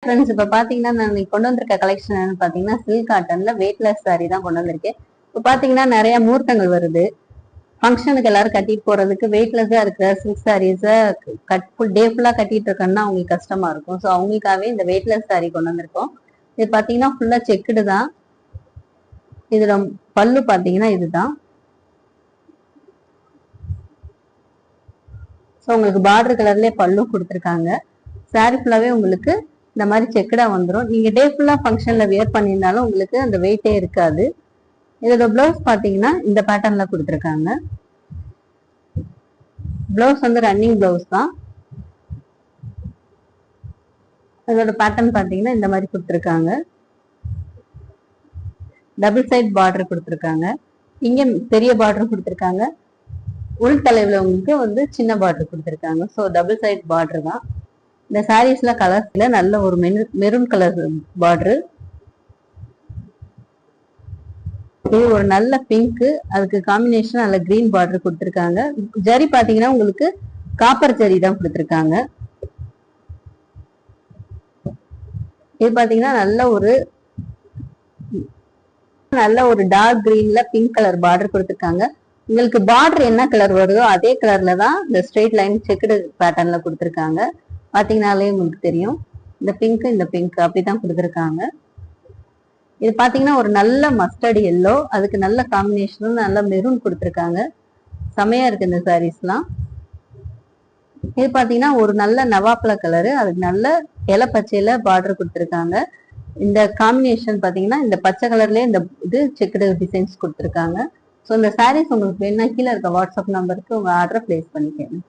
Friends, இப்ப பாத்தீங்கன்னா நான் கொண்டு வந்திருக்க கலெக்ஷன் என்னன்னு பாத்தீங்கன்னா சில்க் காட்டன்ல வெயிட்லெஸ் சாரி தான் கொண்டு வந்திருக்கேன். இப்ப பாத்தீங்கன்னா நிறைய முகூர்த்தங்கள் வருது. ஃபங்க்ஷனுக்கு எல்லாரும் கட்டிட்டு போறதுக்கு வெயிட்லெஸ்ஸா இருக்கிற சில்க் சாரீஸை ஃபுல் டே ஃபுல்லா கட்டிட்டு இருக்கோம்னா அவங்களுக்கு கஷ்டமா இருக்கும். ஸோ அவங்களுக்காகவே இந்த வெயிட்லெஸ் சாரி கொண்டு வந்திருக்கோம். இது பாத்தீங்கன்னா ஃபுல்லா செக்குடு தான். இதுல பல்லு பாத்தீங்கன்னா இதுதான். ஸோ உங்களுக்கு பார்டர் கலர்லயே பல்லு கொடுத்துருக்காங்க. சாரி ஃபுல்லாவே உங்களுக்கு இந்த மாதிரி செக்குடா வந்துடும். நீங்க டே ஃபுல்லா ஃபங்க்ஷன்ல வியர் பண்ணியிருந்தாலும் உங்களுக்கு அந்த வெயிட்டே இருக்காது. இதோட பிளவுஸ் பாத்தீங்கன்னா இந்த பேட்டர்ன்ல கொடுத்துருக்காங்க. பிளவுஸ் வந்து ரன்னிங் பிளவுஸ் தான். இதோட பேட்டர்ன் பாத்தீங்கன்னா இந்த மாதிரி கொடுத்துருக்காங்க. டபுள் சைட் பார்டர் கொடுத்துருக்காங்க. இங்க பெரிய பார்டர் கொடுத்துருக்காங்க. உள் தலைவுல உங்களுக்கு வந்து சின்ன பார்டர் கொடுத்துருக்காங்க. ஸோ டபுள் சைட் பார்டர் தான். இந்த சாரீஸ்ல கலர்ஸ்ல நல்ல ஒரு மெரூன் கலர் பார்டர். இது ஒரு நல்ல பிங்க், அதுக்கு காம்பினேஷன் நல்ல கிரீன் பார்டர் கொடுத்துருக்காங்க. ஜரி பாத்தீங்கன்னா உங்களுக்கு காப்பர் ஜரி தான் கொடுத்துருக்காங்க. இது பாத்தீங்கன்னா நல்ல ஒரு டார்க் கிரீன்ல பிங்க் கலர் பார்டர் கொடுத்துருக்காங்க. உங்களுக்கு பார்டர் என்ன கலர் வருதோ அதே கலர்ல தான் இந்த ஸ்ட்ரெயிட் லைன் செக்குடு பேட்டர்ன்ல கொடுத்துருக்காங்க. பாத்தீங்கன்னாலே உங்களுக்கு தெரியும். இந்த பிங்க் அப்படிதான் கொடுத்துருக்காங்க. இது பாத்தீங்கன்னா ஒரு நல்ல மஸ்டர்ட் எல்லோ, அதுக்கு நல்ல காம்பினேஷன் நல்ல மெரூன் கொடுத்துருக்காங்க. செமையா இருக்கு இந்த சாரீஸ்லாம். இது பாத்தீங்கன்னா ஒரு நல்ல நவாப்பழ கலரு, அதுக்கு நல்ல இலை பச்சையில பார்டர் கொடுத்துருக்காங்க. இந்த காம்பினேஷன் பாத்தீங்கன்னா இந்த பச்சை கலர்லயே இந்த இது செக்குடு டிசைன்ஸ் கொடுத்துருக்காங்க. ஸோ இந்த சாரீஸ் உங்களுக்கு வேணும்னா கீழே இருக்க வாட்ஸ்அப் நம்பருக்கு உங்க ஆர்டரை பிளேஸ் பண்ணிக்கோங்க.